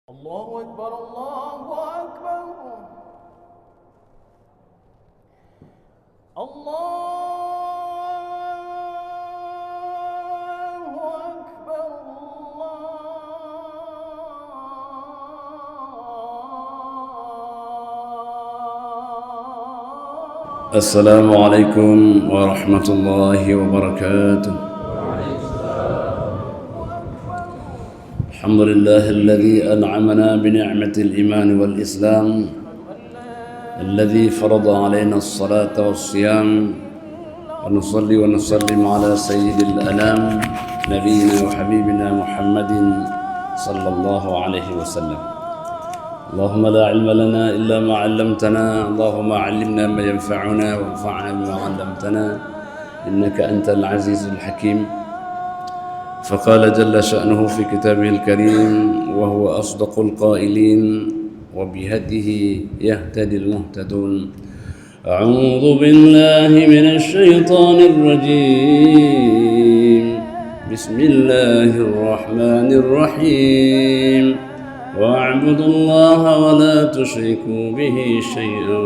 الله أكبر الله أكبر الله أكبر السلام عليكم ورحمة الله وبركاته. الحمد لله الذي أنعمنا بنعمة الإيمان والإسلام، الذي فرض علينا الصلاة والصيام، ونصلي ونسلم على سيد الأنام نبينا وحبيبنا محمد صلى الله عليه وسلم. اللهم لا علم لنا إلا ما علمتنا، اللهم علمنا ما ينفعنا وانفعنا بما علمتنا، إنك أنت العزيز الحكيم. فقال جل شأنه في كتابه الكريم وهو أصدق القائلين وبهديه يهتدي المهتدون: أعوذ بالله من الشيطان الرجيم، بسم الله الرحمن الرحيم، واعبدوا الله ولا تشركوا به شيئا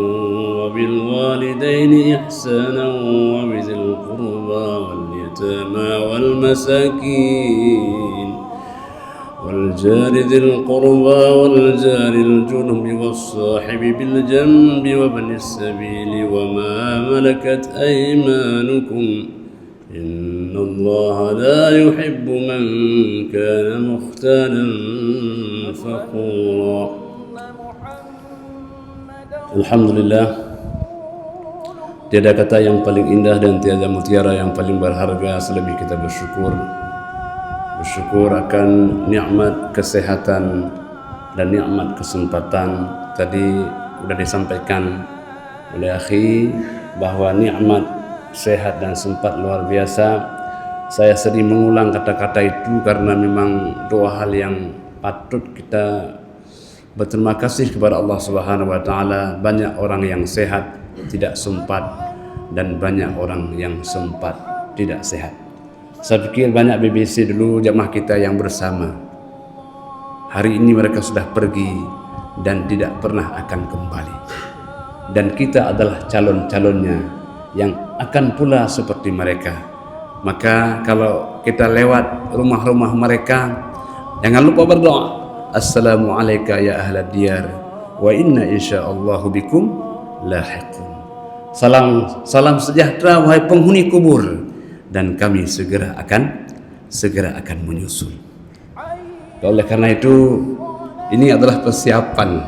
وبالوالدين إحسانا وبذي القربى واليتامى والمساكين والجار ذي القربى والجار الجنب والصاحب بالجنب وابن السبيل وما ملكت أيمانكم إن الله لا يحب من كان مختالا فخورا. Alhamdulillah, tiada kata yang paling indah dan tiada mutiara yang paling berharga selebih kita bersyukur akan nikmat kesehatan dan nikmat kesempatan. Tadi sudah disampaikan oleh akhi bahwa nikmat sehat dan sempat luar biasa. Saya sering mengulang kata-kata itu karena memang dua hal yang patut kita berterima kasih kepada Allah Subhanahu wa taala. Banyak orang yang sehat tidak sempat dan banyak orang yang sempat tidak sehat. Saya pikir banyak BBC dulu jamaah kita yang bersama. Hari ini mereka sudah pergi dan tidak pernah akan kembali. Dan kita adalah calon-calonnya yang akan pula seperti mereka. Maka kalau kita lewat rumah-rumah mereka, jangan lupa berdoa, Assalamualaikum ya ahlad diyar wa inna insyaallahu bikum lahiqun. Salam sejahtera wahai penghuni kubur, dan kami segera akan menyusul. Oleh karena itu, ini adalah persiapan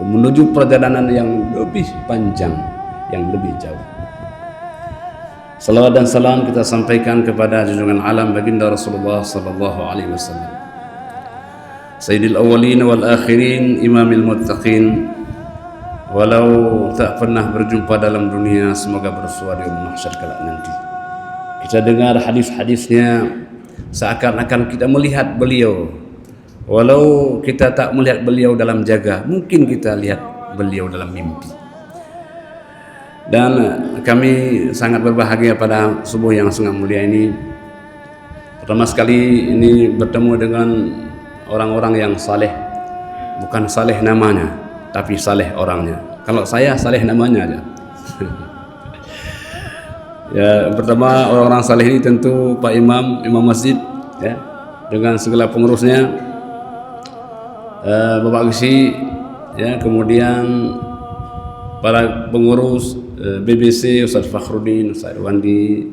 menuju perjalanan yang lebih panjang, yang lebih jauh. Salawat dan salam kita sampaikan kepada junjungan alam baginda Rasulullah sallallahu alaihi wasallam, Sayyidil awwalin wal akhirin, imamil muttaqin. Walau tak pernah berjumpa dalam dunia, semoga bersua di mahsyar kelak nanti. Kita dengar hadis-hadisnya seakan-akan kita melihat beliau. Walau kita tak melihat beliau dalam jaga, mungkin kita lihat beliau dalam mimpi. Dan kami sangat berbahagia pada subuh yang sangat mulia ini. Pertama sekali ini bertemu dengan orang-orang yang saleh. Bukan saleh namanya, tapi saleh orangnya. Kalau saya saleh namanya aja. Ya, pertama orang-orang saleh ini tentu Pak Imam masjid, ya, dengan segala pengurusnya, Bapak Gesi, ya, kemudian para pengurus BBC, Ustaz Fakhruddin, Ustaz Wandi,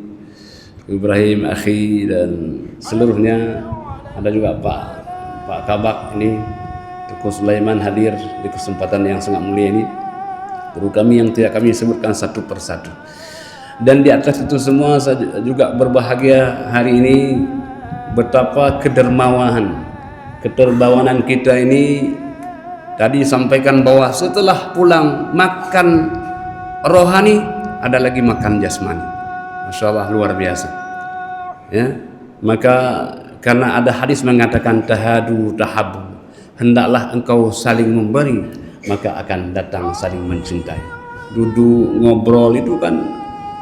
Ibrahim, akhi, dan seluruhnya. Ada juga Pak Kabak ini, Tuku Sulaiman hadir di kesempatan yang sangat mulia ini. Guru kami yang tidak kami sebutkan satu persatu. Dan di atas itu semua saya juga berbahagia hari ini betapa keterbawanan kita ini. Tadi sampaikan bahwa setelah pulang makan rohani, ada lagi makan jasmani. Masya Allah, luar biasa. Ya, maka karena ada hadis mengatakan tahadu tahabu, hendaklah engkau saling memberi, maka akan datang saling mencintai. Duduk ngobrol itu kan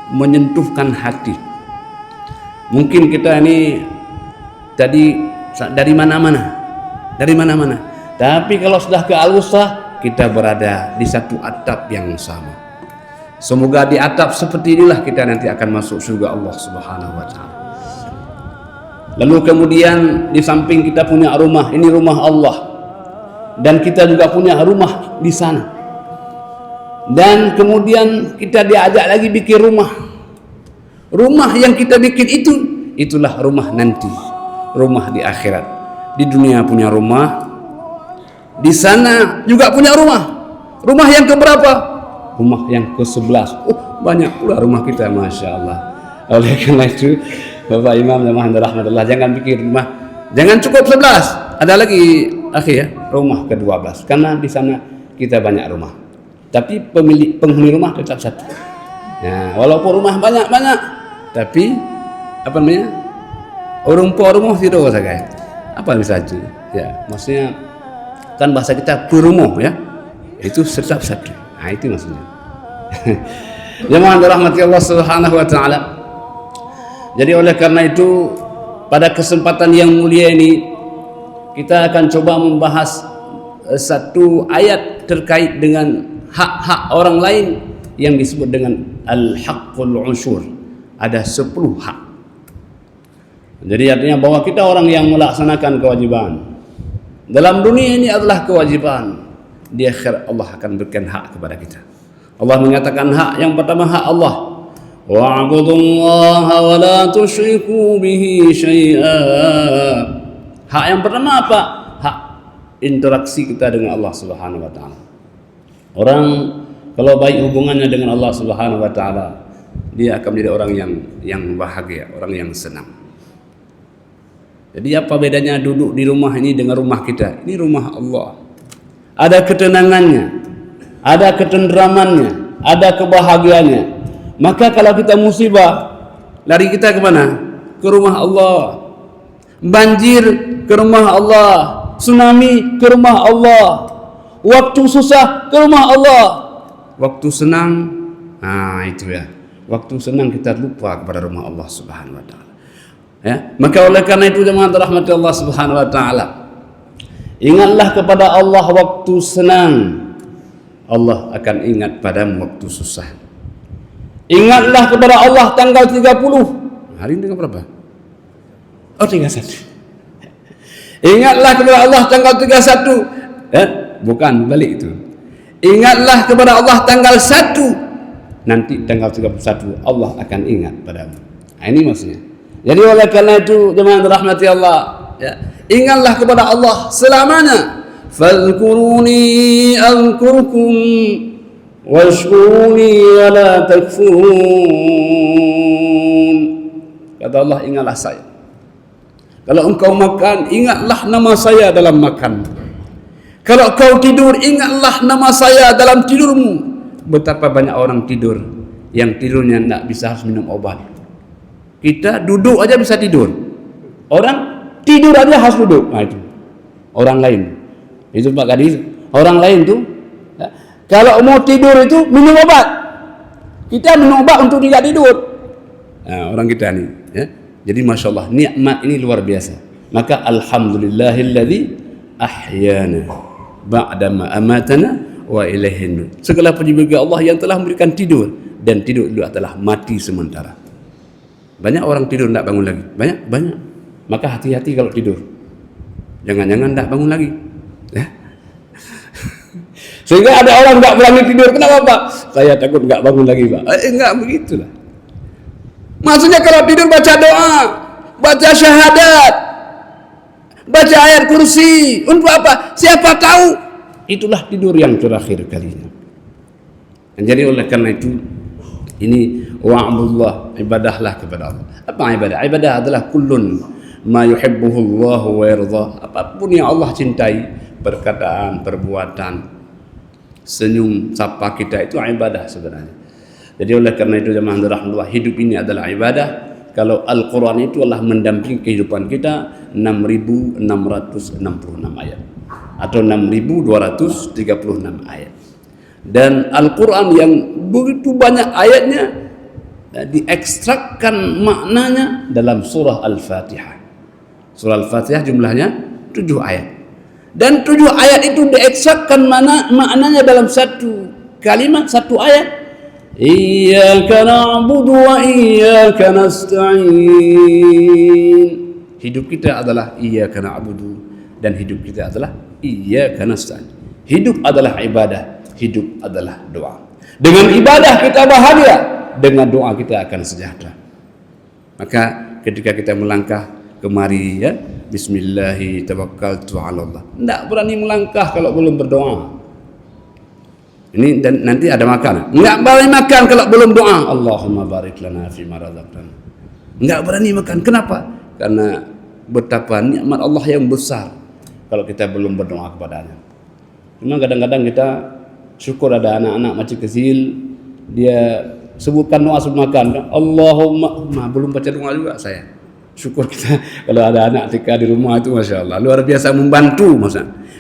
menyentuhkan hati. Mungkin kita ini tadi dari mana-mana Tapi kalau sudah ke al-wusthah, kita berada di satu atap yang sama. Semoga di atap seperti inilah kita nanti akan masuk surga Allah Subhanahu wa taala. Lalu kemudian di samping kita punya rumah, ini rumah Allah. Dan kita juga punya rumah di sana. Dan kemudian kita diajak lagi bikin rumah. Rumah yang kita bikin itulah rumah nanti, rumah di akhirat. Di dunia punya rumah, di sana juga punya rumah. Rumah yang keberapa? Rumah yang ke-11. Banyak pula rumah kita, Masya Allah. Oleh karena itu, Bapak Imam dan Muhammad rahmatullah, jangan bikin rumah, jangan cukup 11. Ada lagi rumah ke-12. Karena di sana kita banyak rumah. Tapi penghuni rumah tetap satu. Nah, walaupun rumah banyak-banyak, tapi apa namanya? Rumah tidak saja. Apa misalnya? Ya, maksudnya kan bahasa kita perumoh ya. Itu tetap satu. Nah, itu maksudnya. Jemaah dirahmati Allah Subhanahu wa taala. Jadi oleh karena itu pada kesempatan yang mulia ini kita akan coba membahas satu ayat terkait dengan hak-hak orang lain yang disebut dengan al-haqqul usyur. Ada 10 hak. Jadi artinya bahwa kita orang yang melaksanakan kewajiban. Dalam dunia ini adalah kewajiban. Di akhirat Allah akan berikan hak kepada kita. Allah mengatakan hak yang pertama hak Allah. Wa'budullaha wa la tusyriku bihi syai'a. Hak yang pertama apa? Hak interaksi kita dengan Allah Subhanahu wa taala. Orang kalau baik hubungannya dengan Allah Subhanahu wa taala, dia akan menjadi orang yang bahagia, orang yang senang. Jadi apa bedanya duduk di rumah ini dengan rumah kita? Ini rumah Allah. Ada ketenangannya, ada ketenteramannya, ada kebahagiaannya. Maka kalau kita musibah, lari kita ke mana? Ke rumah Allah. Banjir ke rumah Allah, tsunami ke rumah Allah, waktu susah ke rumah Allah, waktu senang, itu ya. Waktu senang kita lupa kepada rumah Allah Subhanahu wa taala. Ya, maka oleh karena itu jemaah rahmati Allah Subhanahu wa taala, ingatlah kepada Allah waktu senang, Allah akan ingat padamu waktu susah. Ingatlah kepada Allah tanggal 30. Hari ini tanggal berapa? Oh, 31. Ingatlah kepada Allah tanggal 31. Bukan, balik itu. Ingatlah kepada Allah tanggal 1. Nanti tanggal 31 Allah akan ingat padamu. Nah, ini maksudnya. Jadi oleh karena itu jemaah rahmati Allah, ya, ingatlah kepada Allah selamanya. Fadhkuruni azkurkum washkuruni wala takfurun. Kata Allah, ingatlah saya. Kalau engkau makan, ingatlah nama saya dalam makan. Kalau kau tidur, ingatlah nama saya dalam tidurmu. Betapa banyak orang tidur yang tidurnya tidak bisa, harus minum obat. Kita duduk aja bisa tidur. Orang tidur aja harus duduk. Nah, itu orang lain. Itu Pak Kadis. Orang lain tuh ya, kalau mau tidur itu minum obat. Kita minum obat untuk tidak tidur. Nah, orang kita nih ya. Jadi Masya Allah, nikmat ini luar biasa. Maka alhamdulillahilladzi ahyana ba'dama amatana wa ilaihin nur. Segala puji bagi Allah yang telah memberikan tidur, dan tidur itu adalah mati sementara. Banyak orang tidur tidak bangun lagi. Banyak. Maka hati-hati kalau tidur. Jangan-jangan tidak bangun lagi. Ya. Sehingga ada orang tidak berani tidur. Kenapa Pak? Saya takut tidak bangun lagi Pak. Enggak begitulah. Maksudnya kalau tidur baca doa, baca syahadat, baca ayat kursi. Untuk apa? Siapa tahu itulah tidur yang terakhir kalinya. Dan jadi oleh karena itu, ini wa'budullah, ibadahlah kepada Allah. Apa ibadah? Ibadah adalah kullun ma yuhibbuhu Allah wa yarda. Apapun yang Allah cintai, perkataan, perbuatan, senyum, sapa kita, itu ibadah sebenarnya. Jadi oleh karena itu jemaah rahmatullah, hidup ini adalah ibadah. Kalau Al-Quran itu adalah mendampingi kehidupan kita 6.666 ayat atau 6.236 ayat. Dan Al-Quran yang begitu banyak ayatnya diekstrakkan maknanya dalam surah Al-Fatihah. Surah Al-Fatihah jumlahnya 7 ayat. Dan 7 ayat itu dieksakkan maknanya dalam satu kalimat, satu ayat. Iyyaka na'budu wa iyyaka nasta'in. Hidup kita adalah iyyaka na'budu dan hidup kita adalah iyyaka nasta'in. Hidup adalah ibadah, hidup adalah doa. Dengan ibadah kita bahagia, dengan doa kita akan sejahtera. Maka ketika kita melangkah kemari, ya, bismillahi tawakkaltu 'ala Allah. Tidak berani melangkah kalau belum berdoa. Ini dan nanti ada makan. Enggak berani makan kalau belum doa. Allahumma barik lana fi ma razaqtana. Enggak berani makan. Kenapa? Karena betapa nikmat Allah yang besar kalau kita belum berdoa kepadanya. Cuma kadang-kadang kita syukur ada anak-anak masih kecil, dia sebutkan doa sebelum makan. Allahumma, belum baca doa juga saya. Syukur kita kalau ada anak TK di rumah itu, Masya Allah, luar biasa membantu.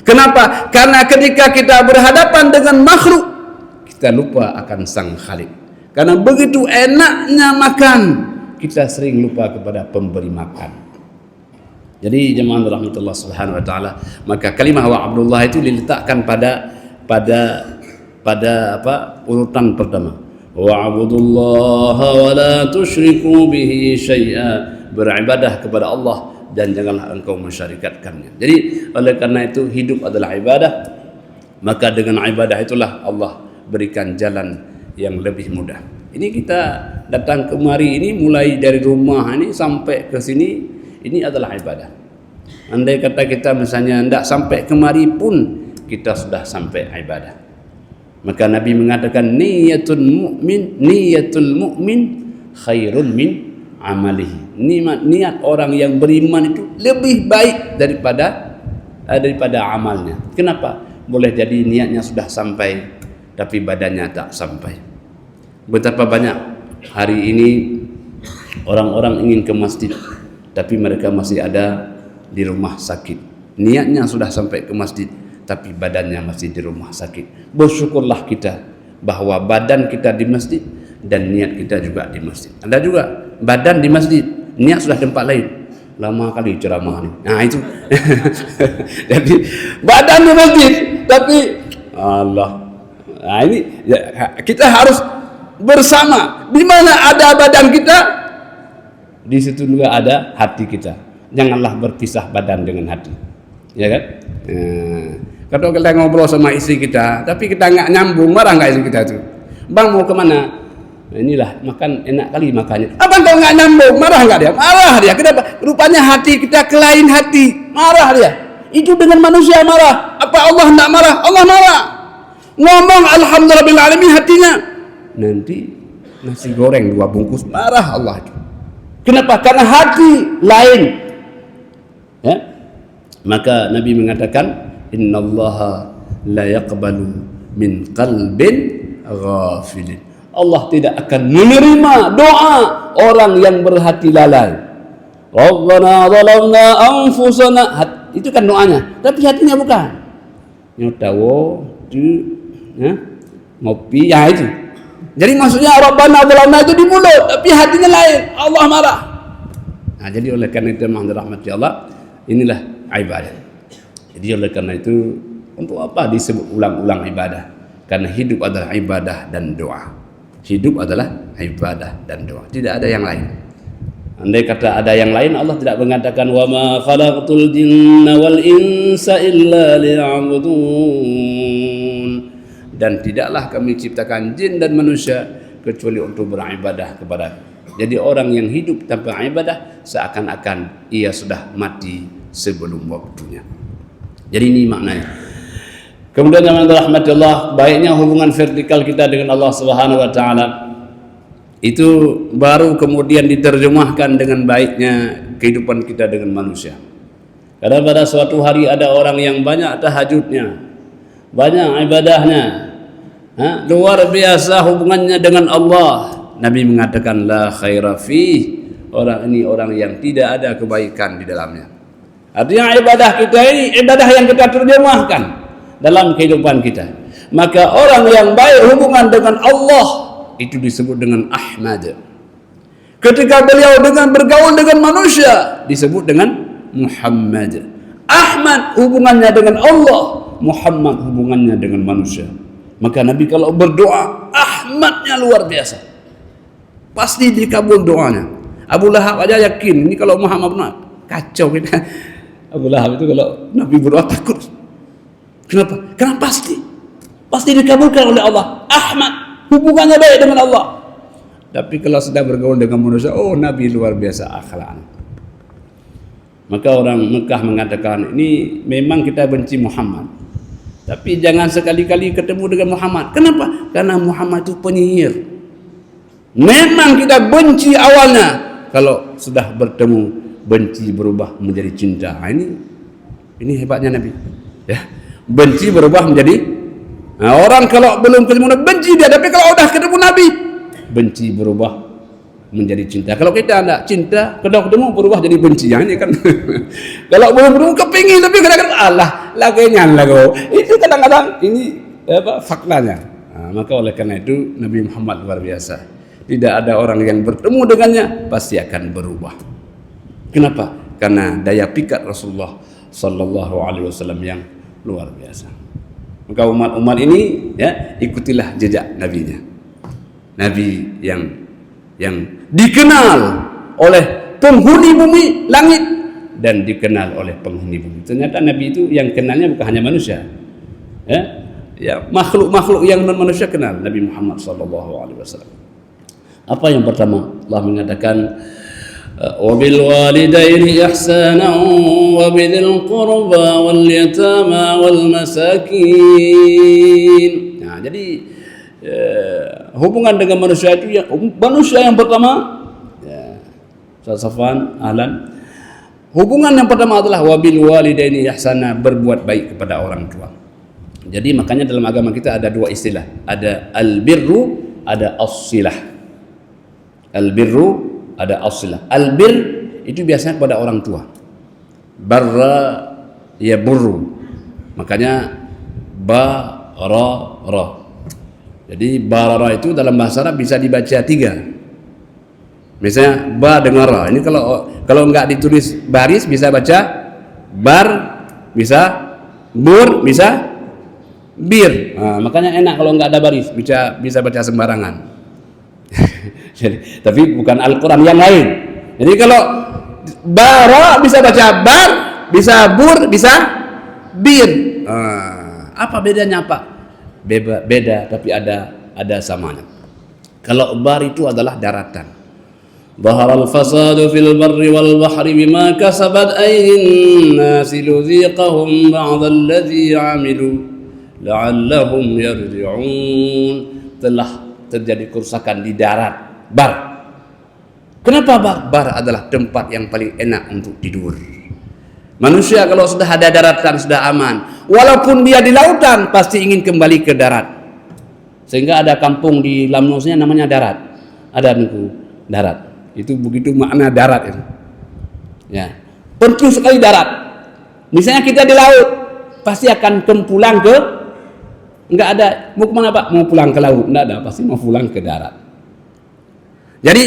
Kenapa? Karena ketika kita berhadapan dengan makhluk, kita lupa akan Sang Khalik. Karena begitu enaknya makan, kita sering lupa kepada pemberi makan. Jadi jemaah rahmatullah subhanahu wa ta'ala, maka kalimah wa Abdullah itu diletakkan pada urutan pertama. Wa'budullaha wa la tusyriku bihi syai'a. Beribadah kepada Allah dan janganlah engkau mensyarikatkannya. Jadi oleh karena itu hidup adalah ibadah, maka dengan ibadah itulah Allah berikan jalan yang lebih mudah. Ini kita datang kemari ini mulai dari rumah ini sampai ke sini, ini adalah ibadah. Andai kata kita misalnya tidak sampai kemari pun kita sudah sampai ibadah. Maka Nabi mengatakan niyatul mu'min khairun min amalihi. Niat orang yang beriman itu lebih baik daripada amalnya. Kenapa? Boleh jadi niatnya sudah sampai tapi badannya tak sampai. Betapa banyak hari ini orang-orang ingin ke masjid tapi mereka masih ada di rumah sakit. Niatnya sudah sampai ke masjid tapi badannya masih di rumah sakit. Bersyukurlah kita bahwa badan kita di masjid dan niat kita juga di masjid. Ada juga badan di masjid, niat sudah tempat lain. Lama kali ceramah ni. Nah itu. Jadi badan di masjid tapi Allah. Nah ini kita harus bersama. Di mana ada badan kita, di situ juga ada hati kita. Janganlah berpisah badan dengan hati. Ya kan? Kalau kita ngobrol sama istri kita, tapi kita nggak nyambung, marah nggak istri kita itu? Bang mau kemana? Nah, inilah makan enak kali makannya. Abang kau nggak nyambung, marah nggak dia? Marah dia. Kenapa? Rupanya hati kita ke lain hati, marah dia. Itu dengan manusia marah. Apa Allah tidak marah? Allah marah. Ngomong alhamdulillah alamin hatinya. Nanti nasi goreng 2 bungkus marah Allah itu. Kenapa? Karena hati lain. Ya? Maka Nabi mengatakan innallaha la yaqbalu min qalbin ghafilin. Allah tidak akan menerima doa orang yang berhati lalai. Rabbana zalamna anfusana. Itu kan doanya, tapi hatinya bukan. Nyotawo ngopi ya itu. Jadi maksudnya Rabbana zalamna itu di mulut, tapi hatinya lain. Allah marah. Nah, jadi oleh karena itu rahmati Allah, inilah ibadah. Jadi oleh karena itu untuk apa disebut ulang-ulang ibadah? Karena hidup adalah ibadah dan doa. Hidup adalah ibadah dan doa. Tidak ada yang lain. Andai kata ada yang lain, Allah tidak mengatakan wa ma khalaqtul jinna wal insa illa liya'budun. Dan tidaklah kami ciptakan jin dan manusia kecuali untuk beribadah kepada. Jadi orang yang hidup tanpa ibadah seakan-akan ia sudah mati sebelum waktunya. Jadi ini maknanya. Kemudian yang dirahmati Allah, baiknya hubungan vertikal kita dengan Allah Subhanahu wa taala itu baru kemudian diterjemahkan dengan baiknya kehidupan kita dengan manusia. Karena pada suatu hari ada orang yang banyak tahajudnya, banyak ibadahnya, luar biasa hubungannya dengan Allah. Nabi mengatakan la khaira fi, orang ini orang yang tidak ada kebaikan di dalamnya. Artinya ibadah kita ini ibadah yang kita terjemahkan dalam kehidupan kita. Maka orang yang baik hubungan dengan Allah itu disebut dengan Ahmad. Ketika beliau dengan bergaul dengan manusia disebut dengan Muhammad. Ahmad hubungannya dengan Allah, Muhammad hubungannya dengan manusia. Maka Nabi kalau berdoa, Ahmadnya luar biasa, pasti dikabul doanya. Abu Lahab aja yakin, ini kalau Muhammad benar, kacau kita. Abu Lahab itu kalau Nabi berdoa takut. Kenapa? Karena pasti dikabulkan oleh Allah. Ahmad hubungannya baik dengan Allah. Tapi kalau sedang bergaul dengan manusia, oh Nabi luar biasa akhlaknya. Maka orang Mekah mengatakan, ini memang kita benci Muhammad, tapi jangan sekali-kali ketemu dengan Muhammad. Kenapa? Karena Muhammad itu penyihir. Memang kita benci awalnya, kalau sudah bertemu benci berubah menjadi cinta. Nah, ini hebatnya Nabi. Ya, benci berubah menjadi. Nah, orang kalau belum ketemu Nabi benci dia, tapi kalau udah ketemu Nabi benci berubah menjadi cinta. Kalau kita tidak cinta, kalau ketemu berubah jadi benci. Yang ini kan kalau belum ketemu kepingin, tapi kadang-kadang Allah laganya lagu. Itu kadang-kadang ini apa faktanya. Nah, maka oleh karena itu Nabi Muhammad luar biasa. Tidak ada orang yang bertemu dengannya pasti akan berubah. Kenapa? Karena daya pikat Rasulullah Sallallahu Alaihi Wasallam yang luar biasa. Maka umat-umat ini ya ikutilah jejak nabinya. Nabi yang dikenal oleh penghuni bumi langit dan dikenal oleh penghuni bumi. Ternyata Nabi itu yang kenalnya bukan hanya manusia, ya makhluk-makhluk yang non manusia kenal Nabi Muhammad Sallallahu Alaihi Wasallam. Apa yang pertama? Allah mengatakan wabil walidaini ihsanan wa bidil qurba wal yatama wal masakin. Nah, jadi hubungan dengan manusia itu manusia yang pertama ya, Safwan ahlan. Hubungan yang pertama adalah wabil walidaini ihsana, berbuat baik kepada orang tua. Jadi makanya dalam agama kita ada dua istilah, ada al-birru, ada as-silah. Al-birru ada as-silah. Al-bir itu biasanya kepada orang tua. Barra ya burru. Makanya barara. Jadi barara itu dalam bahasa Arab bisa dibaca tiga. Misalnya ba dengan ra. Ini kalau enggak ditulis baris bisa baca bar, bisa bur, bisa bir. Nah, makanya enak kalau enggak ada baris, bisa baca sembarangan. Jadi, tapi bukan Al-Quran yang lain. Jadi kalau bara bisa baca bar, bisa bur, bisa bir. Apa bedanya Pak? Beda, tapi ada samanya. Kalau bar itu adalah daratan. Dhaharal fasadu fil barri wal bahri bima kasabat aydin nasi luziqahum ba'dha alladhi 'amilu la'allahum yarji'un. Telah terjadi kerusakan di darat. Bar. Kenapa bar? Bar adalah tempat yang paling enak untuk tidur. Manusia kalau sudah ada daratan sudah aman. Walaupun dia di lautan pasti ingin kembali ke darat. Sehingga ada kampung di Lamnosnya namanya darat. Ada niku darat. Itu begitu makna darat itu. Ya. Penting sekali darat. Misalnya kita di laut pasti akan pulang ke, enggak ada mau kemana Pak? Mau pulang ke laut? Enggak ada, pasti mau pulang ke darat. Jadi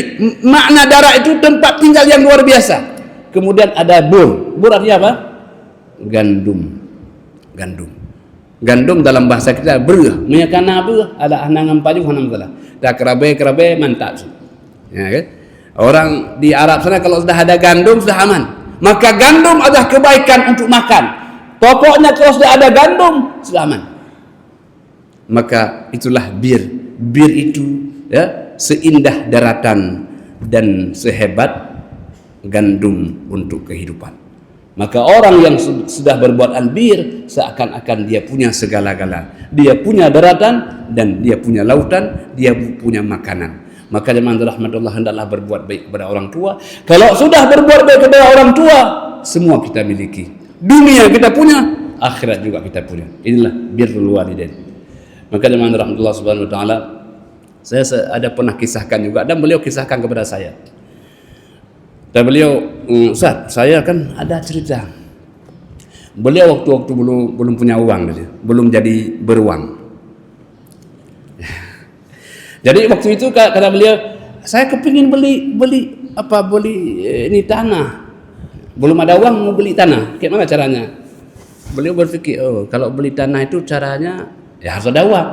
makna darat itu tempat tinggal yang luar biasa. Kemudian ada bur. Bur artinya apa? Gandum dalam bahasa kita berah. Menyakana berah ada anangan paju hanam salah. Dah kerabe mantap. Ya kan? Orang di Arab sana kalau sudah ada gandum sudah aman. Maka gandum adalah kebaikan untuk makan. Pokoknya kalau sudah ada gandum sudah aman. Maka itulah bir. Bir itu ya seindah daratan dan sehebat gandum untuk kehidupan. Maka orang yang sudah berbuat albir seakan-akan dia punya segala-gala. Dia punya daratan dan dia punya lautan, dia punya makanan. Maka jemaah rahmatullah hendaklah berbuat baik kepada orang tua. Kalau sudah berbuat baik kepada orang tua, semua kita miliki. Dunia kita punya, akhirat juga kita punya. Inilah birrul walidain. Maka jemaah rahmatullah subhanahu wa taala, saya ada pernah kisahkan juga dan beliau kisahkan kepada saya. Dan beliau, Ustaz, saya kan ada cerita. Beliau waktu belum punya uang, belum jadi beruang. Jadi waktu itu kata beliau, saya kepingin beli ini tanah. belum ada uang mau beli tanah, gimana caranya? Beliau berpikir, oh kalau beli tanah itu caranya ya harus ada uang.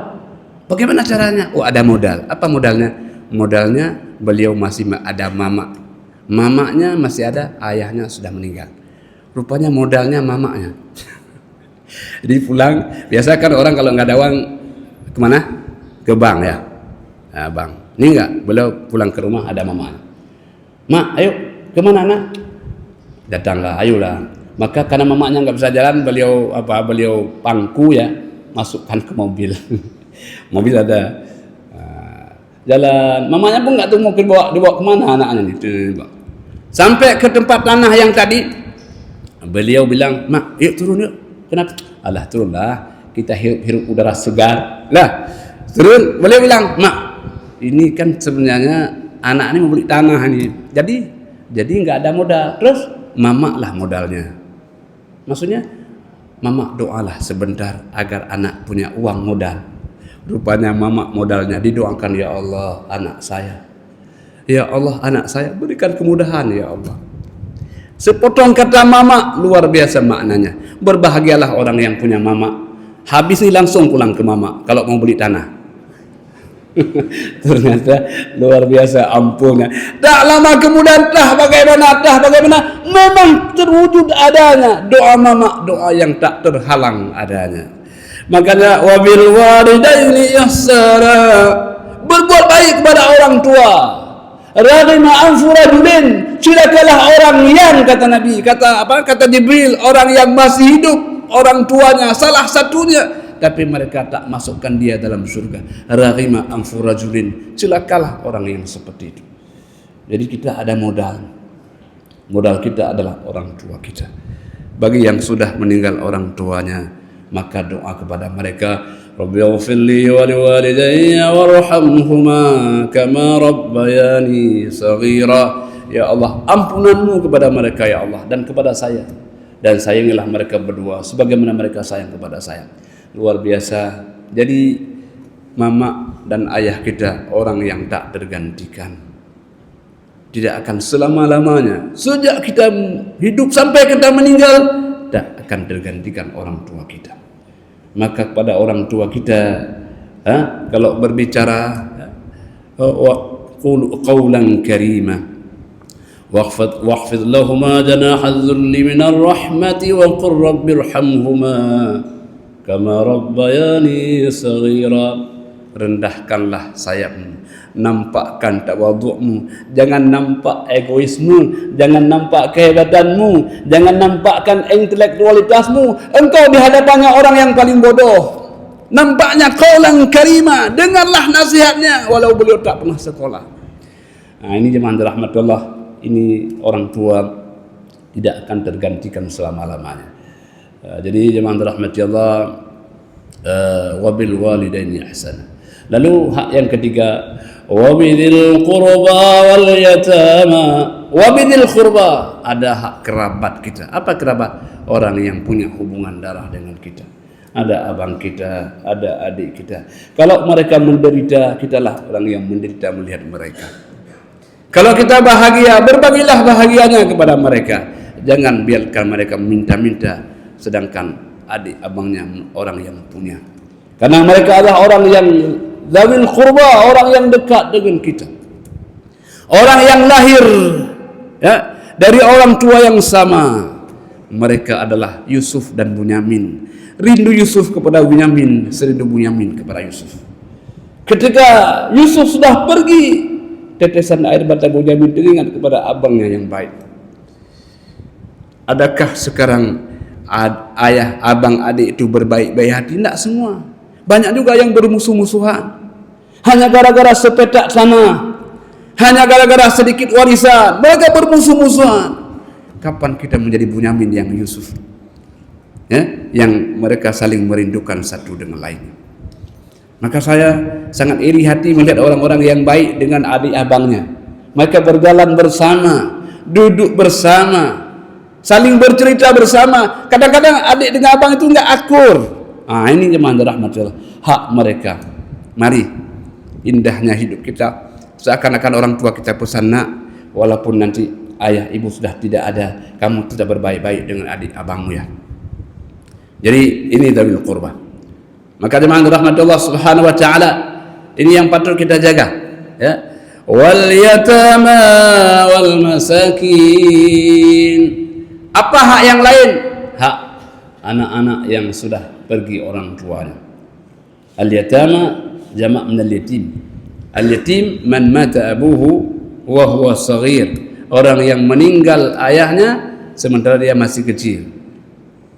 Bagaimana caranya? Oh ada modal. Apa modalnya? Modalnya beliau masih ada mamanya masih ada, ayahnya sudah meninggal. Rupanya modalnya mamanya. Jadi pulang, biasa kan orang kalau nggak ada uang kemana? Ke bank ya. Nah, bank. Ini enggak, beliau pulang ke rumah ada mamanya. Mak, ayo kemana nak? Datanglah, ayolah. Maka karena mamanya nggak bisa jalan, beliau pangku ya, masukkan ke mobil. Mobil ada. Jalan, mamanya pun nggak tahu mau dibawa kemana anaknya nih. Sampai ke tempat tanah yang tadi, beliau bilang, mak, yuk turun yuk. Kenapa? Alah turunlah, kita hirup udara segar. Lah, turun. Beliau bilang, mak, ini kan sebenarnya anak ini mau beli tanah ini. Jadi nggak ada modal. Terus mama lah modalnya. Maksudnya, mama doalah sebentar agar anak punya uang modal. Rupanya mama modalnya didoakan, ya Allah anak saya. Ya Allah anak saya berikan kemudahan ya Allah. Sepotong kata mama luar biasa maknanya. Berbahagialah orang yang punya mama. Habis ini langsung pulang ke mama kalau mau beli tanah. Ternyata luar biasa ampunnya. Tak lama kemudian bagaimana memang terwujud adanya doa mama, doa yang tak terhalang adanya. Makanya wabil walidaini ihsana, berbuat baik kepada orang tua. Raghima anfu rajulin, cilakalah orang yang kata Nabi, kata Jibril, orang yang masih hidup, orang tuanya salah satunya, tapi mereka tak masukkan dia dalam surga. Raghima anfu rajulin, cilakalah orang yang seperti itu. Jadi kita ada modal. Modal kita adalah orang tua kita. Bagi yang sudah meninggal orang tuanya, maka doa kepada mereka, Rabbighfirli wa liwalidayya warhamhuma kama rabbayani saghira. Ya Allah, ampunanmu kepada mereka ya Allah dan kepada saya, dan sayangilah mereka berdua sebagaimana mereka sayang kepada saya. Luar biasa. Jadi mama dan ayah kita orang yang tak tergantikan, tidak akan selama-lamanya. Sejak kita hidup sampai kita meninggal, tak akan tergantikan orang tua kita. Maka kepada orang tua kita, kalau berbicara, qul qawlan karima, waqfid lahuma janaha dhulli minar rahmati wa qur rabbirhamhuma kama rabbayani saghira. Rendahkanlah sayapmu, nampakkan tawadhu'mu, jangan nampak egoismu, jangan nampak kehebatanmu, jangan nampakkan intelektualitasmu. Engkau di hadapannya orang yang paling bodoh. Nampaknya qaulan karima, dengarlah nasihatnya walau beliau tak pernah sekolah. Nah, ini jemaah rahmatullah, ini orang tua tidak akan tergantikan selama-lamanya. Jadi jemaah rahmatullah, wabil walidaini ihsana. Lalu hak yang ketiga, wabidil qurba wal yatama. Wabidil qurba, ada hak kerabat kita. Apa kerabat? Orang yang punya hubungan darah dengan kita. Ada abang kita, ada adik kita. Kalau mereka menderita, kitalah orang yang menderita melihat mereka. Kalau kita bahagia, berbagilah bahagianya kepada mereka. Jangan biarkan mereka minta-minta, sedangkan adik abangnya orang yang punya. Karena mereka adalah orang yang zawil qurba, orang yang dekat dengan kita, orang yang lahir ya dari orang tua yang sama. Mereka adalah Yusuf dan Bunyamin. Rindu Yusuf kepada Bunyamin, serindu Bunyamin kepada Yusuf. Ketika Yusuf sudah pergi, tetesan air mata Bunyamin teringat kepada abangnya yang baik. Adakah sekarang ayah, abang, adik itu berbaik-baik hati? Tidak semua. Banyak juga yang bermusuh-musuhan. Hanya gara-gara sepetak tanah, hanya gara-gara sedikit warisan, mereka bermusuh-musuhan. Kapan kita menjadi Bunyamin yang Yusuf? Ya, yang mereka saling merindukan satu dengan lainnya. Maka saya sangat iri hati melihat orang-orang yang baik dengan adik abangnya. Mereka berjalan bersama, duduk bersama, saling bercerita bersama. Kadang-kadang adik dengan abang itu enggak akur. Ini jemaah rahmatullah, hak mereka. Mari, indahnya hidup kita seakan-akan orang tua kita pesan, nak, walaupun nanti ayah ibu sudah tidak ada, kamu tidak berbaik-baik dengan adik abangmu ya. Jadi ini dzawil qurba. Maka jemaah rahmatullah subhanahu wa ta'ala, ini yang patut kita jaga ya. Wal yatama wal masakin. Apa hak yang lain? Hak anak-anak yang sudah pergi orang tuanya. Al yatama jamak min al yatim. Al yatim man mata abuhu wa huwa saghir. Orang yang meninggal ayahnya sementara dia masih kecil.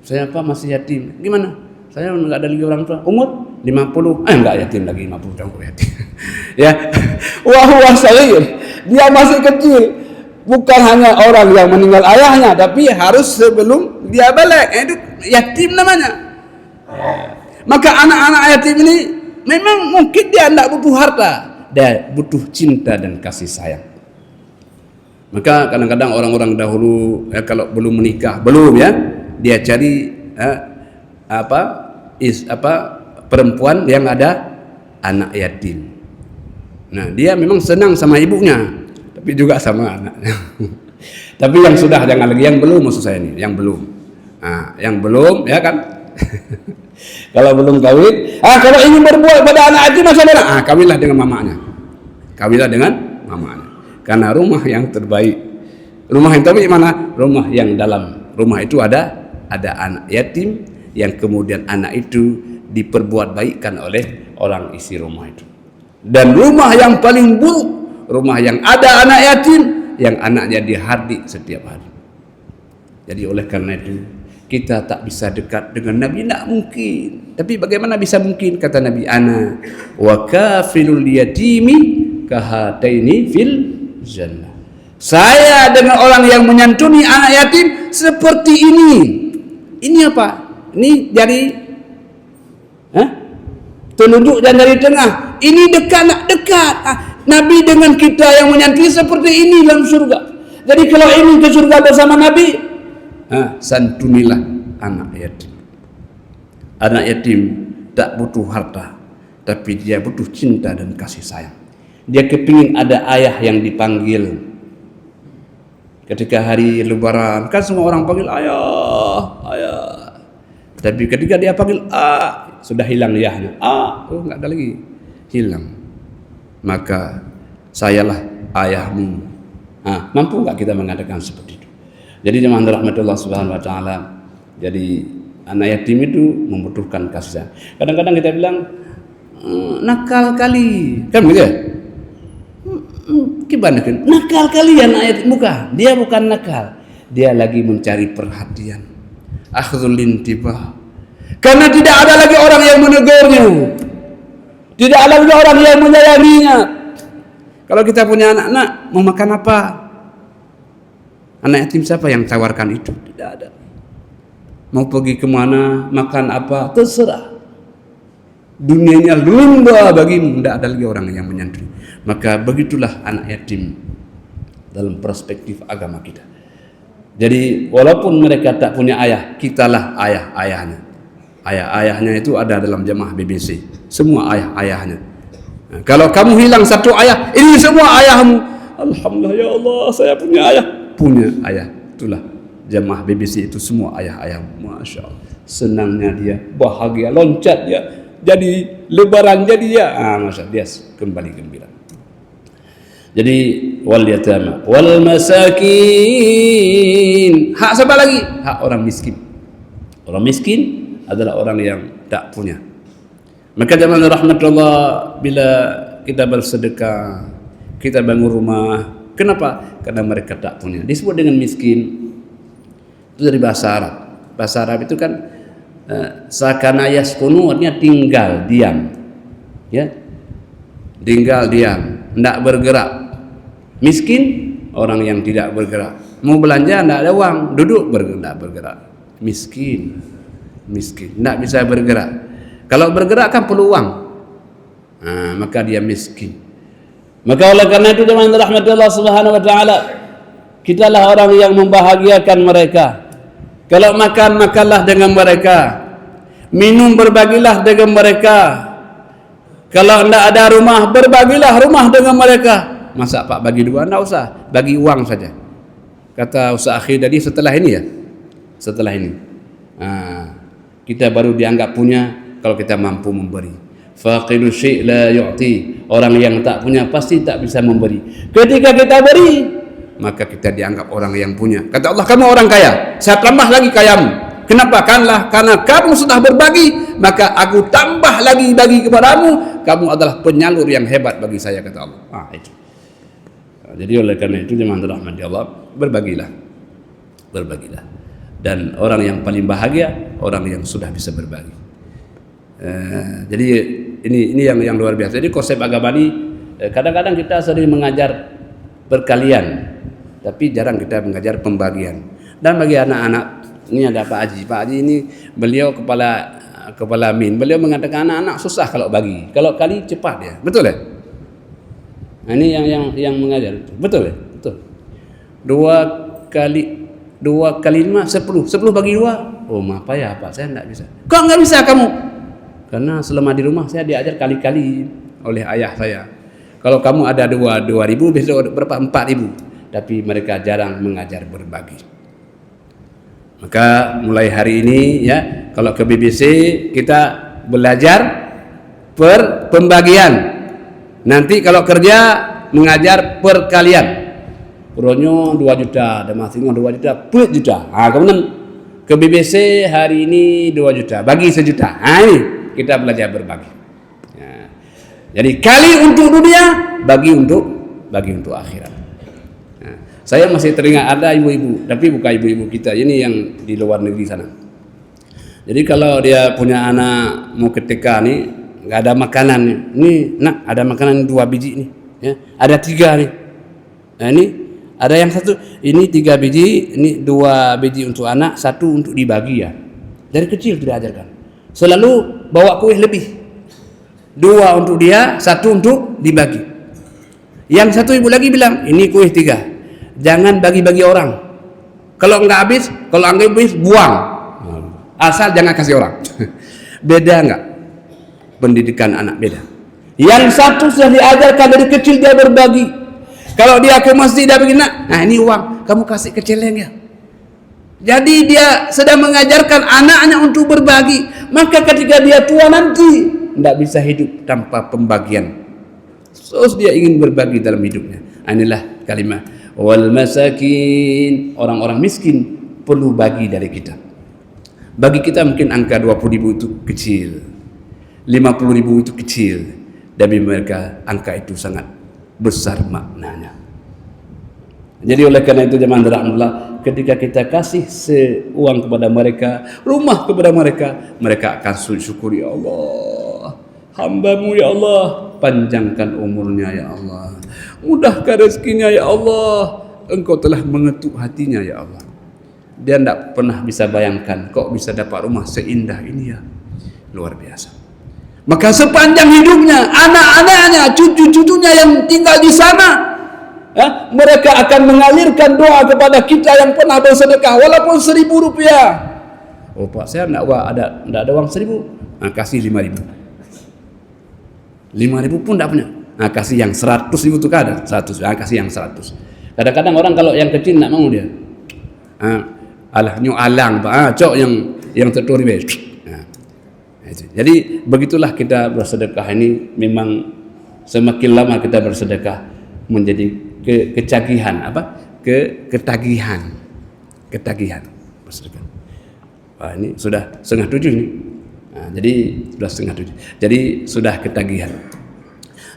Saya masih yatim. Gimana? Saya enggak ada lagi orang tua. Umur 50. Enggak yatim lagi 50 tahun yatim. Ya. Wa huwa saghir. Dia masih kecil. Bukan hanya orang yang meninggal ayahnya, tapi harus sebelum dia balik. Itu yatim namanya. Maka anak-anak yatim ini memang mungkin dia tidak butuh harta, dia butuh cinta dan kasih sayang. Maka kadang-kadang orang-orang dahulu ya, kalau belum menikah, dia cari perempuan yang ada anak yatim. Nah, dia memang senang sama ibunya, tapi juga sama anaknya. Tapi yang sudah jangan lagi, yang belum maksud saya ini, yang belum. Nah, yang belum ya kan. Kalau belum kawin, kalau ingin berbuat pada anak yatim macam mana? Kawinlah dengan mamanya. Kawinlah dengan mamanya. Karena rumah yang terbaik. Rumah yang terbaik mana? Rumah yang dalam rumah itu ada anak yatim yang kemudian anak itu diperbuat baikkan oleh orang isi rumah itu. Dan rumah yang paling buruk, rumah yang ada anak yatim yang anaknya dihardik setiap hari. Jadi oleh karena itu kita tak bisa dekat dengan Nabi, tak mungkin. Tapi bagaimana bisa mungkin? Kata Nabi, ana wa kafilul yatimi kahataini fil jannah. Saya dengan orang yang menyantuni anak yatim seperti ini. Ini apa? Ini jari telunjuk dan jari tengah. Ini dekat, nak dekat. Nabi dengan kita yang menyantuni seperti ini dalam surga. Jadi kalau ingin ke surga bersama Nabi, santunilah anak yatim. Anak yatim tak butuh harta, tapi dia butuh cinta dan kasih sayang. Dia kepingin ada ayah yang dipanggil. Ketika hari lebaran, kan semua orang panggil ayah, ayah. Tapi ketika dia panggil sudah hilang ayahnya. Enggak ada lagi, hilang. Maka sayalah ayahmu. Mampu enggak kita mengatakan seperti itu? Jadi jemaah rahmatullah subhanahu wa ta'ala, jadi anak yatim itu membutuhkan kasih sayang. Kadang-kadang kita bilang nakal kali, kan begitu ya? Gimana kan? Nakal kali anak yatim. Bukan, dia bukan nakal, dia lagi mencari perhatian. Akhdhul intibah. Karena tidak ada lagi orang yang menegurnya, tidak ada lagi orang yang menyayanginya. Kalau kita punya anak-anak, mau makan apa? Anak yatim siapa yang tawarkan itu? Tidak ada. Mau pergi kemana, makan apa, terserah. Dunianya lumba bagimu, tidak ada lagi orang yang menyantuni. Maka begitulah anak yatim dalam perspektif agama kita. Jadi walaupun mereka tak punya ayah, kitalah ayah-ayahnya. Ayah-ayahnya itu ada dalam jemaah BBC. Semua ayah-ayahnya. Nah, kalau kamu hilang satu ayah, ini semua ayahmu. Alhamdulillah ya Allah, saya punya ayah. Punya ayah, itulah jemaah BBC itu semua ayah-ayah. Masya Allah, senangnya dia, bahagia, loncat dia, jadi lebaran jadi dia, masya Allah, dia kembali gembira. Jadi wal yatama wal masakin, hak siapa lagi? Hak orang miskin. Orang miskin adalah orang yang tak punya. Maka jemaah rahmatullah, bila kita bersedekah, kita bangun rumah, kenapa? Karena mereka tak punya. Disebut dengan miskin. Itu dari bahasa Arab. Bahasa Arab itu kan sakana yaskunu, artinya tinggal diam. Ya. Tinggal diam, tidak bergerak. Miskin orang yang tidak bergerak. Mau belanja tidak ada uang, duduk tidak bergerak. Miskin. Miskin, tidak bisa bergerak. Kalau bergerak kan perlu uang. Maka dia miskin. Maka oleh karena itu teman rahmatullah subhanahu wa ta'ala, kitalah orang yang membahagiakan mereka. Kalau makan, makanlah dengan mereka. Minum, berbagilah dengan mereka. Kalau tidak ada rumah, berbagilah rumah dengan mereka. Masa Pak bagi dua? Tidak usah, bagi uang saja. kata Ustaz Akhir tadi, setelah ini ya, setelah ini kita baru dianggap punya kalau kita mampu memberi. Faqidu syai' la yu'ti, orang yang tak punya pasti tak bisa memberi. Ketika kita beri, maka kita dianggap orang yang punya. Kata Allah, kamu orang kaya, saya tambah lagi kayamu. Kenapa? Karena kamu sudah berbagi, maka aku tambah lagi bagi kepadamu. Kamu adalah penyalur yang hebat bagi saya, kata Allah. Itu. Jadi oleh karena itu jemaah rahmati Allah, berbagilah. Dan orang yang paling bahagia orang yang sudah bisa berbagi. Jadi ini yang luar biasa. Jadi konsep agama ini kadang-kadang kita sering mengajar perkalian, tapi jarang kita mengajar pembagian. Dan bagi anak-anak, ini ada Pak Haji. Pak Haji ini beliau kepala min. Beliau mengatakan anak-anak susah kalau bagi. Kalau kali cepat dia. Betul ya? Nah, ini yang mengajar. Betul ya? Betul. 2 kali 5 10 bagi 2. Oh, apa ya Pak? Saya enggak bisa. Kok enggak bisa kamu? Karena selama di rumah saya diajar kali-kali oleh ayah saya. Kalau kamu ada 2.000, besok berapa? 4.000. Tapi mereka jarang mengajar berbagi. Maka mulai hari ini ya, kalau ke BBC kita belajar pembagian. Nanti kalau kerja mengajar perkalian. Puronyo 2 juta, ada masing 2 juta, 10 juta. Kemudian ke BBC hari ini 2 juta, bagi 1 juta. Ini kita belajar berbagi. Ya. Jadi kali untuk dunia, bagi untuk akhirat. Saya masih teringat ada ibu-ibu, tapi bukan ibu-ibu kita, ini yang di luar negeri sana. Jadi kalau dia punya anak mau ke TK nih, nggak ada makanan nih, nak ada makanan 2 biji nih, ya, ada 3 nih. Nah ini ada yang 1, ini 3 biji, ini 2 biji untuk anak, 1 untuk dibagi ya. Dari kecil diajarkan. Selalu bawa kue lebih, 2 untuk dia, 1 untuk dibagi. Yang 1 ibu lagi bilang, ini kue 3. Jangan bagi-bagi orang. Kalau enggak habis, buang. Asal jangan kasih orang. Beda enggak? Pendidikan anak beda. Yang 1 sudah diajarkan dari kecil dia berbagi. Kalau dia ke masjid dia begini, nah ini uang, kamu kasih ke celeng ya. Jadi dia sedang mengajarkan anaknya untuk berbagi. Maka ketika dia tua nanti tidak bisa hidup tanpa pembagian. Terus dia ingin berbagi dalam hidupnya. Inilah kalimat wal masakin, orang-orang miskin perlu bagi dari kita. Bagi kita mungkin angka 20.000 itu kecil, 50.000 itu kecil, tapi mereka angka itu sangat besar maknanya. Jadi oleh karena itu jemaah rahmatullah, ketika kita kasih uang kepada mereka, rumah kepada mereka, mereka akan syukur, ya Allah, hamba-Mu ya Allah, panjangkan umurnya ya Allah, mudahkan rezekinya ya Allah, Engkau telah mengetuk hatinya ya Allah. Dia tidak pernah bisa bayangkan kok bisa dapat rumah seindah ini ya, luar biasa. Maka sepanjang hidupnya anak-anaknya, cucu-cucunya yang tinggal di sana, ya, mereka akan mengalirkan doa kepada kita yang pernah bersedekah walaupun 1.000 rupiah. Oh Pak, saya tidak ada uang 1.000, nah, kasih 5.000. 5.000 pun tidak punya. Nah, kasih yang 100.000 itu kan ada 100, nah, kasih yang 100. Kadang-kadang orang kalau yang kecil tidak mau dia. Alang Pak, cok yang terturi bes. Jadi begitulah kita bersedekah ini, memang semakin lama kita bersedekah menjadi ketagihan bersedekah. Wah, ini sudah 6:30 ini. Nah, jadi sudah 6:30. Jadi sudah ketagihan.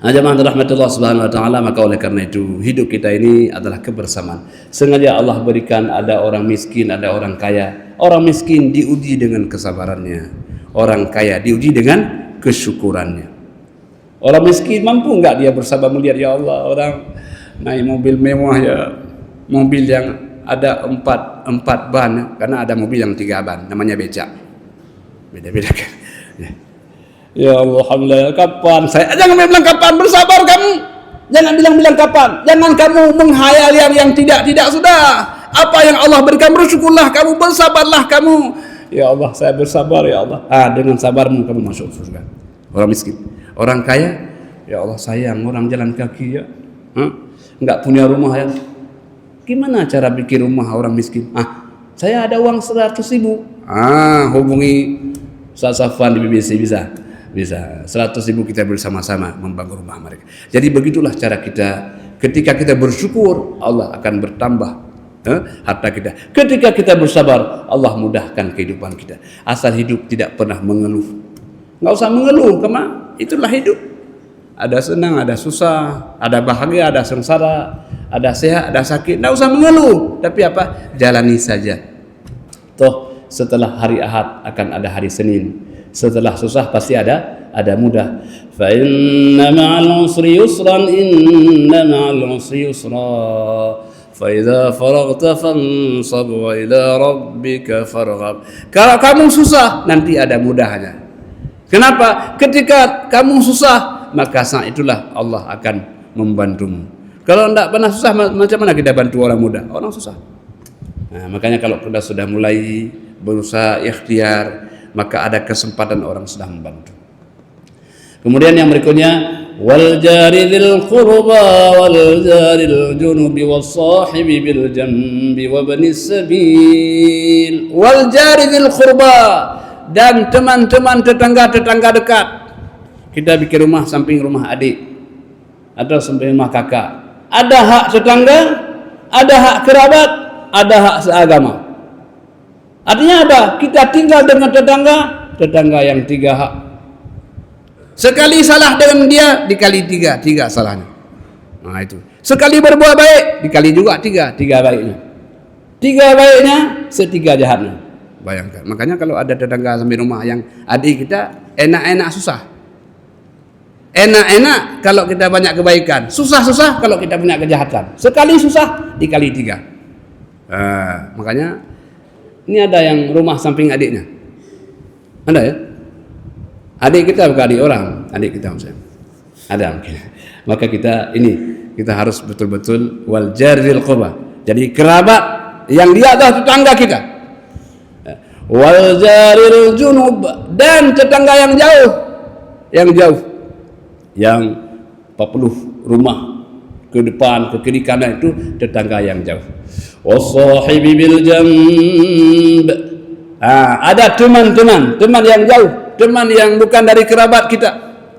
Jemaah rahmatullah subhanahu wa ta'ala, maka oleh karena itu hidup kita ini adalah kebersamaan. Sengaja Allah berikan ada orang miskin, ada orang kaya. Orang miskin diuji dengan kesabarannya, orang kaya diuji dengan kesyukurannya. Orang miskin mampu enggak dia bersabar melihat, ya Allah, orang naik mobil mewah ya, mobil yang ada empat ban, karena ada mobil yang 3 ban, namanya becak. Beda-beda kan. Ya Allah, alhamdulillah, kapan saya, jangan bilang kapan, bersabar kamu, jangan bilang kapan, jangan kamu menghayal yang tidak sudah. Apa yang Allah berikan bersyukurlah kamu, bersabarlah kamu. Ya Allah, saya bersabar ya Allah. Dengan sabarmu kamu masuk surga. Orang miskin, orang kaya, ya Allah sayang orang jalan kaki ya, enggak punya rumah ya, Gimana cara bikin rumah orang miskin? Saya ada uang 100.000. Hubungi Ustaz Safwan di BBC, bisa 100.000 kita bersama-sama membangun rumah mereka. Jadi begitulah cara kita. Ketika kita bersyukur, Allah akan bertambah harta kita. Ketika kita bersabar, Allah mudahkan kehidupan kita. Asal hidup tidak pernah mengeluh. Nggak usah mengeluh, karena itulah hidup. Ada senang, ada susah, ada bahagia, ada sengsara, ada sehat, ada sakit. Nggak usah mengeluh, tapi apa? Jalani saja. Toh setelah hari Ahad akan ada hari Senin. Setelah susah pasti ada mudah. Fa inna ma'al usri yusran, inna ma'al usri yusra. Fa idza faraghta fansab wa ila rabbika farghab. Kalau kamu susah, nanti ada mudahnya. Kenapa? Ketika kamu susah, maka saat itulah Allah akan membantumu. Kalau tidak pernah susah, macam mana kita bantu orang mudah? Orang susah. Makanya kalau kita sudah mulai berusaha ikhtiar, maka ada kesempatan orang sedang membantu. Kemudian yang berikutnya, wal jari dzil qurba wal jaril junubi was sahibi bil jambi wa banis sabil. Wal jari dzil qurba, dan teman-teman tetangga dekat. Kita bikin rumah samping rumah adik atau samping rumah kakak. Ada hak tetangga, ada hak kerabat, ada hak seagama. Artinya apa? Kita tinggal dengan tetangga yang 3 hak. Sekali salah dengan dia, dikali 3 salahnya. Itu. Sekali berbuat baik, dikali juga 3 baiknya. 3 baiknya, 3 jahatnya. Bayangkan. Makanya kalau ada tetangga samping rumah yang adik kita, enak-enak susah. Enak-enak kalau kita banyak kebaikan, susah-susah kalau kita punya kejahatan. Sekali susah, dikali 3. Makanya ini ada yang rumah samping adiknya. Ada ya? Adik kita bukan adik orang, adik kita maksudnya. Ada mungkin. Maka kita harus betul-betul wal jaril qurba. Jadi kerabat yang dia adalah tetangga kita. Wal jaril junub, dan tetangga yang jauh. Yang 40 rumah ke depan, ke kiri kanan itu tetangga yang jauh. Wasahibi bil jamb. Ada teman yang jauh, teman yang bukan dari kerabat kita.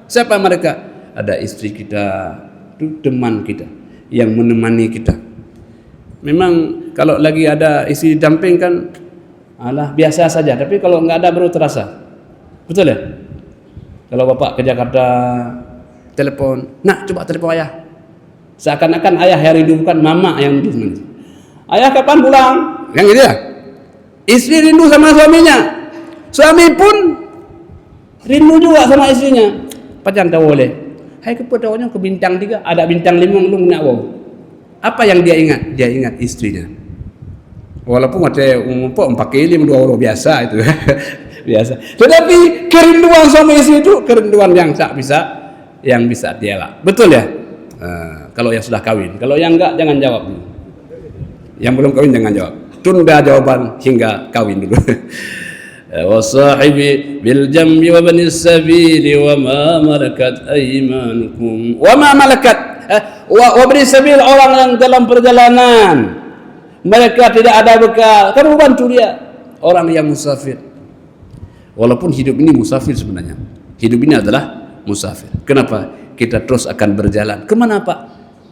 Siapa mereka? Ada istri kita, itu teman kita yang menemani kita. Memang kalau lagi ada istri damping kan biasa saja, tapi kalau nggak ada baru terasa. Betul ya? Kalau bapak ke Jakarta telepon, nak coba telepon ayah. Seakan-akan ayah yang rindu, bukan mama yang rindu. Ayah kapan pulang? Yang gitu ya. Istri rindu sama suaminya, suami pun rindu juga sama istrinya. Pacan tahu boleh. Hai kepotawanya ke bintang 3, ada bintang 5 lu nak wow. Apa yang dia ingat? Dia ingat istrinya. Walaupun ada pakai 5 2 euro biasa itu. Biasa. Tetapi kerinduan suami istri itu kerinduan yang bisa dielak. Betul ya? Kalau yang sudah kawin, kalau yang enggak jangan jawab. Yang belum kawin jangan jawab. Tunda jawaban hingga kawin dulu. Wasahibi bil jambi wa banis sabili wa ma malakat aymanukum. Wa ma malakat wa banis sabil, orang yang dalam perjalanan mereka tidak ada bekal, kamu bantu dia. Orang yang musafir. Walaupun hidup ini musafir sebenarnya. Hidup ini adalah musafir. Kenapa? Kita terus akan berjalan. Kemana Pak?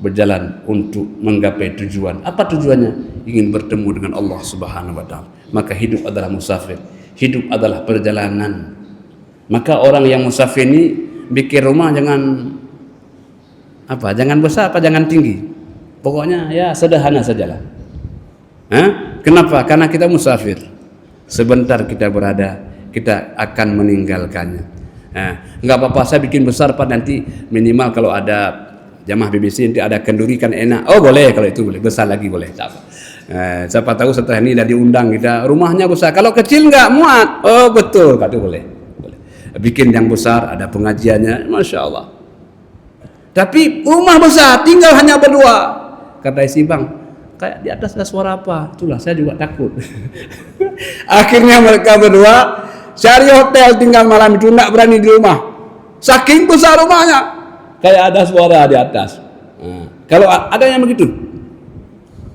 Berjalan untuk menggapai tujuan. Apa tujuannya? Ingin bertemu dengan Allah Subhanahu wa taala. Maka hidup adalah musafir. Hidup adalah perjalanan. Maka orang yang musafir ini bikin rumah jangan besar, jangan tinggi. Pokoknya ya sederhana sajalah. Kenapa? Karena kita musafir. Sebentar kita berada, kita akan meninggalkannya. Enggak apa-apa saya bikin besar Pak, nanti minimal kalau ada jamaah BBC nanti ada kenduri kan enak. Oh boleh, kalau itu boleh, besar lagi boleh. Siapa tahu setelah ini dah diundang kita rumahnya besar. Kalau kecil enggak muat. Oh betul, kalau itu boleh. Bikin yang besar, ada pengajiannya, Masya Allah. Tapi rumah besar, tinggal hanya berdua. Kata isi bang, kayak di atas ada suara apa? Itulah saya juga takut. Akhirnya mereka berdua cari hotel tinggal malam itu, tidak berani di rumah. Saking besar rumahnya, kayak ada suara di atas. Kalau ada yang begitu,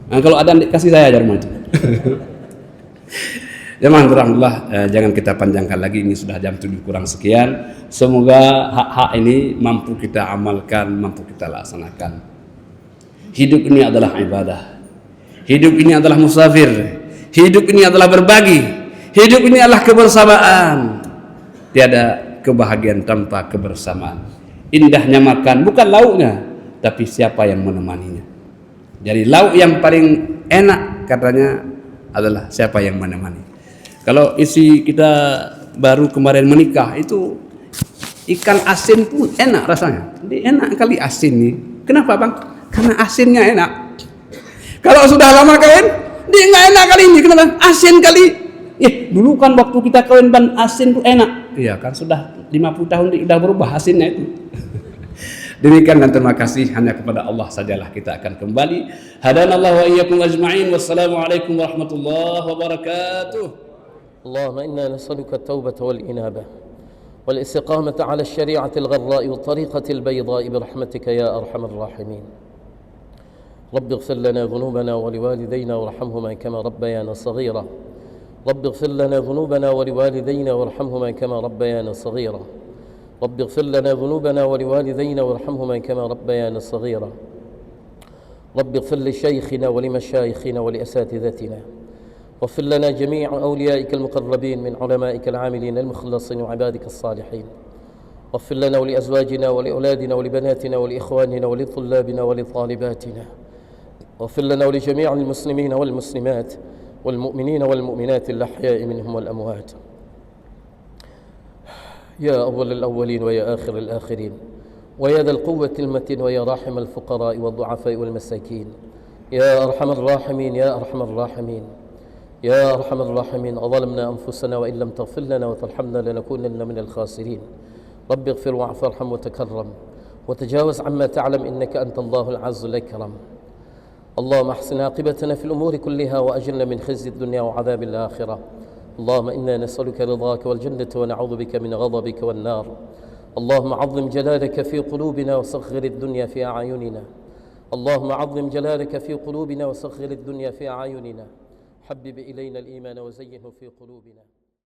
Nah, kalau ada kasih saya aja rumah itu. Jemaah rahmatullah, jangan kita panjangkan lagi, ini sudah jam 7 kurang sekian. Semoga hak-hak ini mampu kita amalkan, mampu kita laksanakan. Hidup ini adalah ibadah. Hidup ini adalah musafir. Hidup ini adalah berbagi. Hidup ini adalah kebersamaan. Tiada kebahagiaan tanpa kebersamaan. Indahnya makan bukan lauknya, tapi siapa yang menemaninya. Jadi lauk yang paling enak katanya adalah siapa yang menemani. Kalau isi kita baru kemarin menikah itu ikan asin pun enak rasanya. Jadi enak kali asin nih. Kenapa bang? Karena asinnya enak. Kalau sudah lama kawin, dia nggak enak kali ini. Kenapa? Asin kali. Dulu kan waktu kita kawin ban asin tuh enak. Iya kan sudah 50 tahun sudah berubah asinnya itu. Demikian dan terima kasih hanya kepada Allah sajalah kita akan kembali. Hadanallahu wa iyyakum ajma'in. Wassalamualaikum warahmatullahi wabarakatuh. اللهم إنا نسألك التوبة والإنابة والاستقامة على الشريعة الغراء والطريقة البيضاء برحمتك يا أرحم الراحمين. رب اغفر لنا ذنوبنا ولوالدينا وارحمهما كما ربيانا صغيرا. رب اغفر لنا ذنوبنا ولوالدينا وارحمهما كما ربيانا صغيرا. رب اغفر لنا ذنوبنا ولوالدينا وارحمهما كما ربيانا صغيرا. رب اغفر لشيخنا ولمشايخنا ولأساتذتنا. واغفر لنا جميع أوليائك المقربين من علمائك العاملين المخلصين وعبادك الصالحين. واغفر لنا ولأزواجنا ولأولادنا ولبناتنا ولإخواننا ولطلابنا ولطالباتنا. واغفر لنا ولجميع المسلمين والمسلمات والمؤمنين والمؤمنات الأحياء منهم والأموات. يا أول الأولين ويا آخر الآخرين ويا ذا القوة المتين ويا راحم الفقراء والضعفاء والمساكين. يا أرحم الراحمين يا أرحم الراحمين يا أرحم الراحمين. أظلمنا أنفسنا وإن لم تغفر لنا وترحمنا لنكونن من الخاسرين. رب اغفر واعف وارحم وتكرم وتجاوز عما تعلم إنك أنت الله العز الأكرم. اللهم احسن عاقبتنا في الأمور كلها وأجرنا من خزي الدنيا وعذاب الآخرة. اللهم إنا نسألك رضاك والجنة ونعوذ بك من غضبك والنار. اللهم عظم جلالك في قلوبنا وصغر الدنيا في أعيننا. اللهم عظم جلالك في قلوبنا وصغر الدنيا في أعيننا. حبب إلينا الإيمان وزينه في قلوبنا.